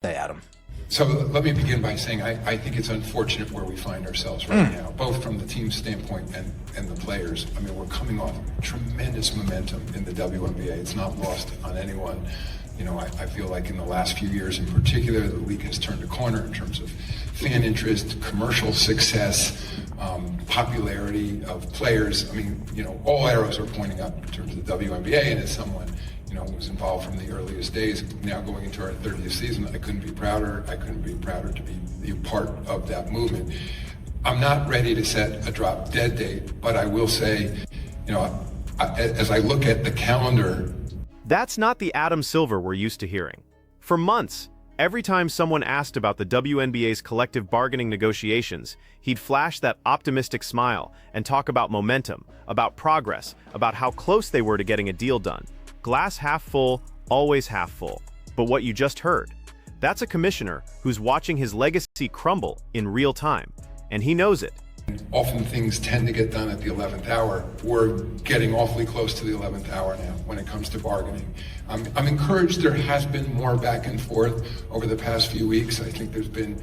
Hey, Adam. So let me begin by saying I think it's unfortunate where we find ourselves right now, both from the team standpoint and the players. I mean, we're coming off tremendous momentum in the WNBA. It's not lost on anyone. You know, I feel like in the last few years in particular, the league has turned a corner in terms of fan interest, commercial success, popularity of players. I mean, you know, all arrows are pointing up in terms of the WNBA, and as someone who was involved from the earliest days, now going into our 30th season, I couldn't be prouder. I couldn't be prouder to be a part of that movement. I'm not ready to set a drop dead date, but I will say, as I look at the calendar. That's not the Adam Silver we're used to hearing. For months, every time someone asked about the WNBA's collective bargaining negotiations, he'd flash that optimistic smile and talk about momentum, about progress, about how close they were to getting a deal done. Glass half full, always half full. But what you just heard, that's a commissioner who's watching his legacy crumble in real time, and he knows it. Often things tend to get done at the 11th hour. We're getting awfully close to the 11th hour now when it comes to bargaining. I'm encouraged there has been more back and forth over the past few weeks. I think there's been,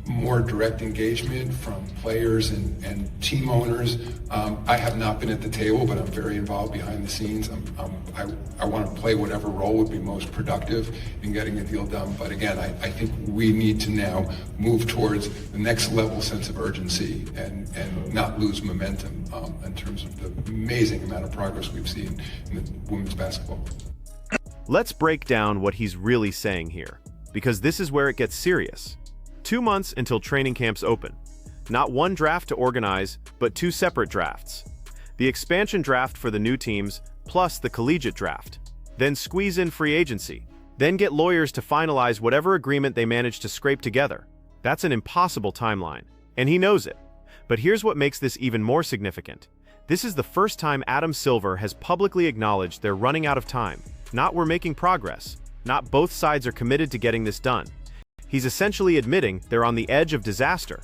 more direct engagement from players and team owners. I have not been at the table, but I'm very involved behind the scenes. I want to play whatever role would be most productive in getting a deal done. But again, I think we need to now move towards the next level sense of urgency and not lose momentum in terms of the amazing amount of progress we've seen in the women's basketball. Let's break down what he's really saying here, because this is where it gets serious. 2 months until training camps open. Not one draft to organize, but 2 separate drafts. The expansion draft for the new teams, plus the collegiate draft. Then squeeze in free agency. Then get lawyers to finalize whatever agreement they manage to scrape together. That's an impossible timeline, and he knows it. But here's what makes this even more significant. This is the first time Adam Silver has publicly acknowledged they're running out of time. Not we're making progress. Not both sides are committed to getting this done. He's essentially admitting they're on the edge of disaster.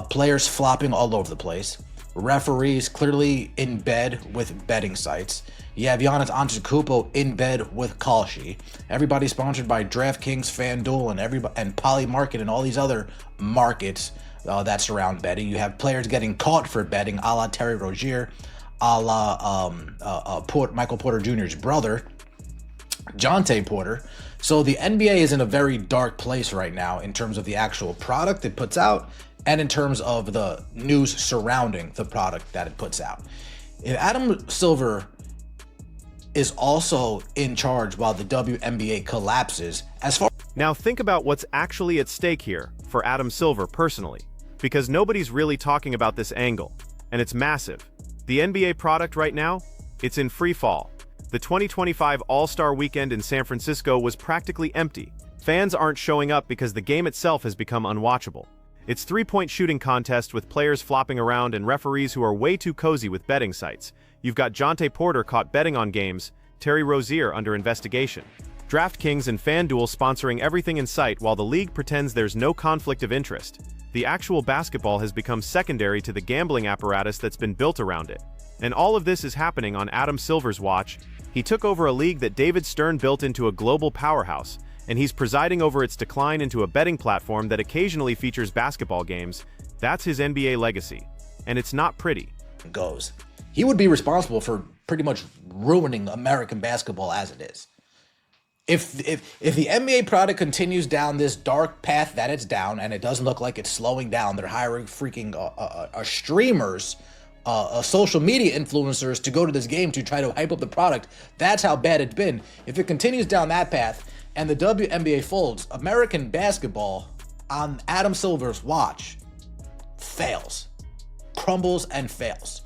Players flopping all over the place. Referees clearly in bed with betting sites. You have Giannis Antetokounmpo in bed with Kalshi. Everybody sponsored by DraftKings, FanDuel, and Polymarket and all these other markets that surround betting. You have players getting caught for betting, a la Terry Rozier, a la Michael Porter Jr.'s brother, Jonte Porter. So the NBA is in a very dark place right now in terms of the actual product it puts out and in terms of the news surrounding the product that it puts out. If Adam Silver is also in charge while the WNBA collapses, Now think about what's actually at stake here for Adam Silver personally, because nobody's really talking about this angle, and it's massive. The NBA product right now, it's in free fall. The 2025 All-Star Weekend in San Francisco was practically empty. Fans aren't showing up because the game itself has become unwatchable. It's three-point shooting contest with players flopping around and referees who are way too cozy with betting sites. You've got Jonte Porter caught betting on games, Terry Rozier under investigation. DraftKings and FanDuel sponsoring everything in sight while the league pretends there's no conflict of interest. The actual basketball has become secondary to the gambling apparatus that's been built around it. And all of this is happening on Adam Silver's watch. He took over a league that David Stern built into a global powerhouse, and he's presiding over its decline into a betting platform that occasionally features basketball games. That's his NBA legacy, and it's not pretty. Goes. He would be responsible for pretty much ruining American basketball as it is. If the NBA product continues down this dark path that it's down, and it doesn't look like it's slowing down, they're hiring freaking streamers, social media influencers to go to this game to try to hype up the product. That's how bad it's been. If it continues down that path and the WNBA folds, American basketball on Adam Silver's watch fails, crumbles and fails.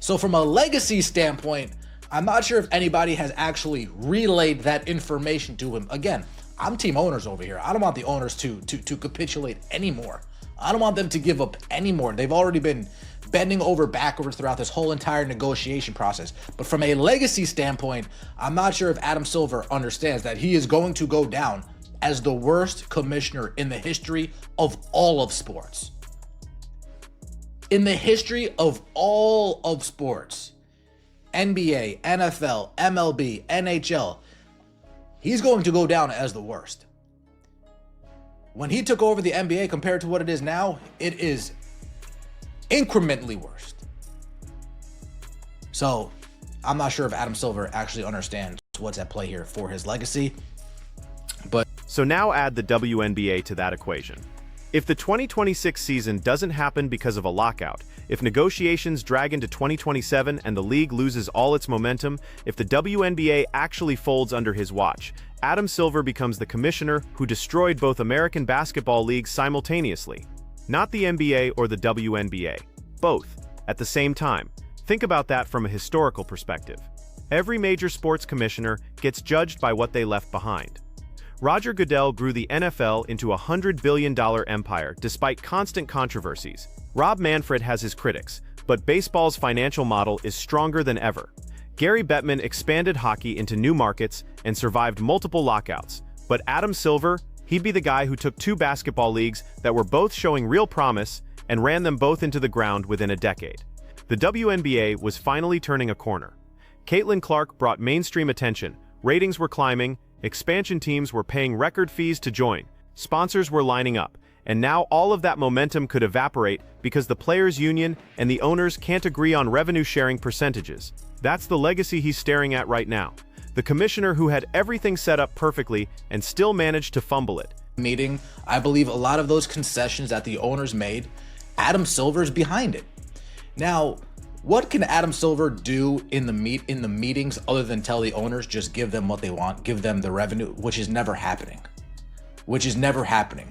So from a legacy standpoint, I'm not sure if anybody has actually relayed that information to him. Again, I'm team owners over here. I don't want the owners to capitulate anymore. I don't want them to give up anymore. They've already been bending over backwards throughout this whole entire negotiation process. But from a legacy standpoint, I'm not sure if Adam Silver understands that he is going to go down as the worst commissioner in the history of all of sports. In the history of all of sports. NBA, NFL, MLB, NHL. He's going to go down as the worst. When he took over the NBA compared to what it is now, it is incrementally worse. So I'm not sure if Adam Silver actually understands what's at play here for his legacy. But so now add the WNBA to that equation. If the 2026 season doesn't happen because of a lockout, if negotiations drag into 2027 and the league loses all its momentum, if the WNBA actually folds under his watch, Adam Silver becomes the commissioner who destroyed both American basketball leagues simultaneously. Not the NBA or the WNBA. Both, at the same time. Think about that from a historical perspective. Every major sports commissioner gets judged by what they left behind. Roger Goodell grew the NFL into a $100 billion empire despite constant controversies. Rob Manfred has his critics, but baseball's financial model is stronger than ever. Gary Bettman expanded hockey into new markets and survived multiple lockouts. But Adam Silver, he'd be the guy who took two basketball leagues that were both showing real promise and ran them both into the ground within a decade. The WNBA was finally turning a corner. Caitlin Clark brought mainstream attention, ratings were climbing, expansion teams were paying record fees to join, sponsors were lining up, and now all of that momentum could evaporate because the players' union and the owners can't agree on revenue-sharing percentages. That's the legacy he's staring at right now. The commissioner who had everything set up perfectly and still managed to fumble it. Meeting, I believe a lot of those concessions that the owners made, Adam Silver's behind it. Now, what can Adam Silver do in the meetings other than tell the owners just give them what they want, give them the revenue, which is never happening.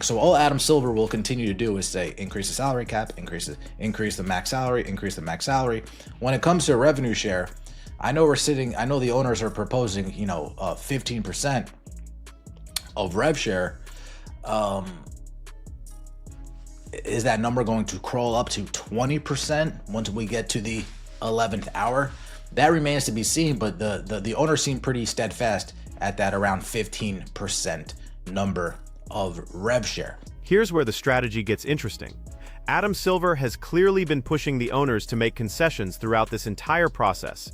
So all Adam Silver will continue to do is say increase the salary cap, increase the max salary. When it comes to a revenue share, I know the owners are proposing 15% of rev share. Is that number going to crawl up to 20% once we get to the 11th hour? That remains to be seen, but the owners seem pretty steadfast at that around 15% number of rev share. Here's where the strategy gets interesting. Adam Silver has clearly been pushing the owners to make concessions throughout this entire process.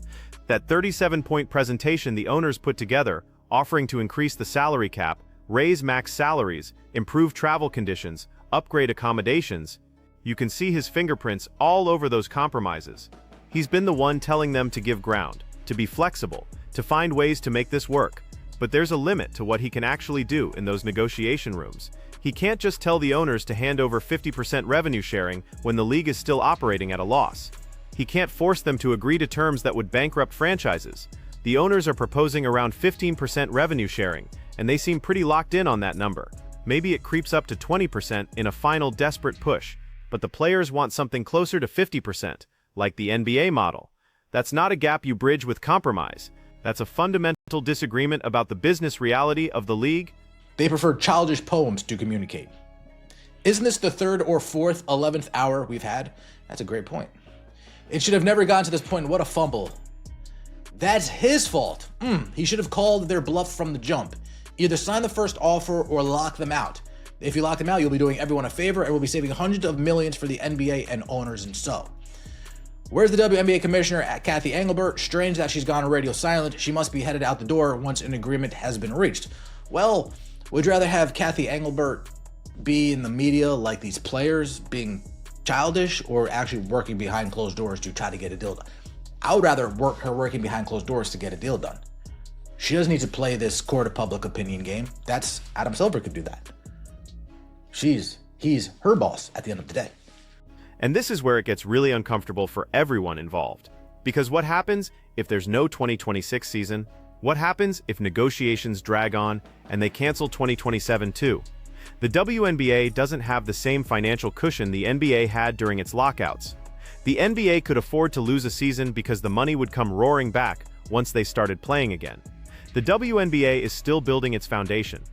That 37-point presentation the owners put together, offering to increase the salary cap, raise max salaries, improve travel conditions, upgrade accommodations, you can see his fingerprints all over those compromises. He's been the one telling them to give ground, to be flexible, to find ways to make this work. But there's a limit to what he can actually do in those negotiation rooms. He can't just tell the owners to hand over 50% revenue sharing when the league is still operating at a loss. He can't force them to agree to terms that would bankrupt franchises. The owners are proposing around 15% revenue sharing, and they seem pretty locked in on that number. Maybe it creeps up to 20% in a final desperate push, but the players want something closer to 50%, like the NBA model. That's not a gap you bridge with compromise. That's a fundamental disagreement about the business reality of the league. They prefer childish poems to communicate. Isn't this the third or fourth 11th hour we've had? That's a great point. It should have never gotten to this point. What a fumble. That's his fault. He should have called their bluff from the jump. Either sign the first offer or lock them out. If you lock them out, you'll be doing everyone a favor and will be saving hundreds of millions for the NBA and owners and so. Where's the WNBA commissioner at Kathy Engelbert? Strange that she's gone radio silent. She must be headed out the door once an agreement has been reached. Well, would you rather have Kathy Engelbert be in the media like these players being childish or actually working behind closed doors to try to get a deal done? I would rather her working behind closed doors to get a deal done. She doesn't need to play this court of public opinion game. That's Adam Silver could do that. He's her boss at the end of the day. And this is where it gets really uncomfortable for everyone involved. Because what happens if there's no 2026 season? What happens if negotiations drag on and they cancel 2027 too? The WNBA doesn't have the same financial cushion the NBA had during its lockouts. The NBA could afford to lose a season because the money would come roaring back once they started playing again. The WNBA is still building its foundation.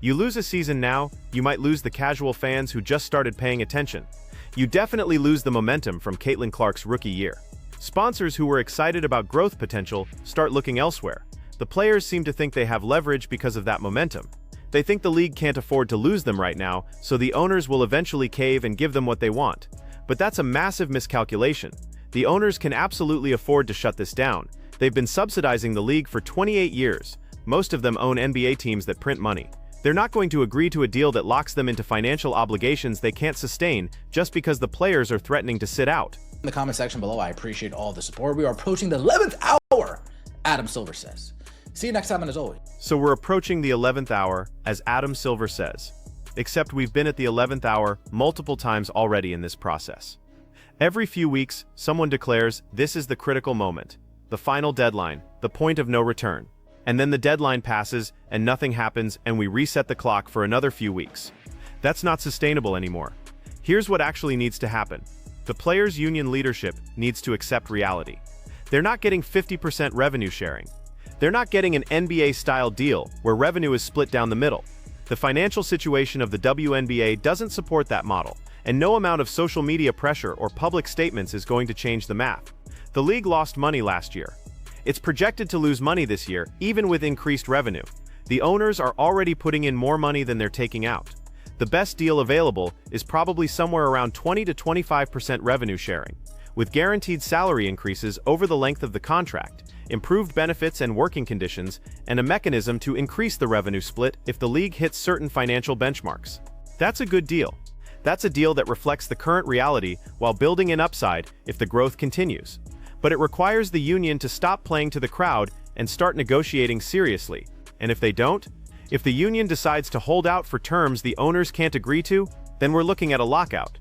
You lose a season now, you might lose the casual fans who just started paying attention. You definitely lose the momentum from Caitlin Clark's rookie year. Sponsors who were excited about growth potential start looking elsewhere. The players seem to think they have leverage because of that momentum. They think the league can't afford to lose them right now, so the owners will eventually cave and give them what they want. But that's a massive miscalculation. The owners can absolutely afford to shut this down. They've been subsidizing the league for 28 years. Most of them own NBA teams that print money. They're not going to agree to a deal that locks them into financial obligations they can't sustain just because the players are threatening to sit out. In the comment section below, I appreciate all the support. We are approaching the 11th hour, Adam Silver says. See you next time, and as always. So we're approaching the 11th hour, as Adam Silver says. Except we've been at the 11th hour multiple times already in this process. Every few weeks, someone declares this is the critical moment, the final deadline, the point of no return. And then the deadline passes and nothing happens and we reset the clock for another few weeks. That's not sustainable anymore. Here's what actually needs to happen. The players' union leadership needs to accept reality. They're not getting 50% revenue sharing. They're not getting an NBA-style deal where revenue is split down the middle. The financial situation of the WNBA doesn't support that model, and no amount of social media pressure or public statements is going to change the math. The league lost money last year. It's projected to lose money this year, even with increased revenue. The owners are already putting in more money than they're taking out. The best deal available is probably somewhere around 20 to 25% revenue sharing, with guaranteed salary increases over the length of the contract, improved benefits and working conditions, and a mechanism to increase the revenue split if the league hits certain financial benchmarks. That's a good deal. That's a deal that reflects the current reality while building an upside if the growth continues. But it requires the union to stop playing to the crowd and start negotiating seriously. And if they don't, if the union decides to hold out for terms the owners can't agree to, then we're looking at a lockout.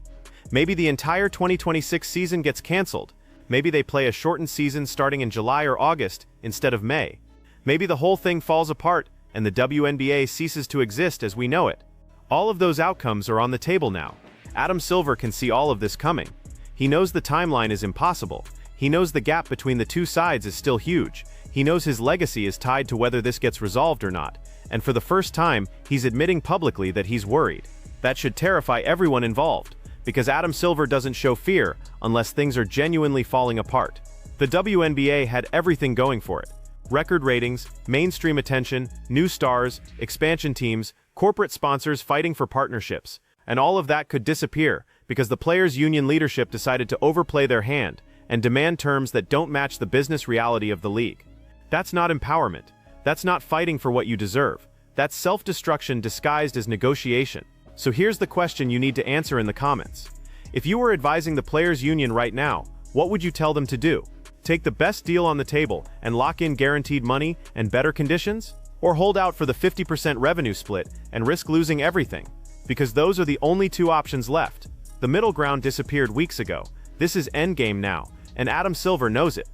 Maybe the entire 2026 season gets canceled. Maybe they play a shortened season starting in July or August instead of May. Maybe the whole thing falls apart and the WNBA ceases to exist as we know it. All of those outcomes are on the table now. Adam Silver can see all of this coming. He knows the timeline is impossible. He knows the gap between the two sides is still huge. He knows his legacy is tied to whether this gets resolved or not. And for the first time, he's admitting publicly that he's worried. That should terrify everyone involved, because Adam Silver doesn't show fear unless things are genuinely falling apart. The WNBA had everything going for it. Record ratings, mainstream attention, new stars, expansion teams, corporate sponsors fighting for partnerships. And all of that could disappear because the players' union leadership decided to overplay their hand and demand terms that don't match the business reality of the league. That's not empowerment. That's not fighting for what you deserve. That's self-destruction disguised as negotiation. So here's the question you need to answer in the comments. If you were advising the players' union right now, what would you tell them to do? Take the best deal on the table and lock in guaranteed money and better conditions? Or hold out for the 50% revenue split and risk losing everything? Because those are the only two options left. The middle ground disappeared weeks ago. This is endgame now, and Adam Silver knows it.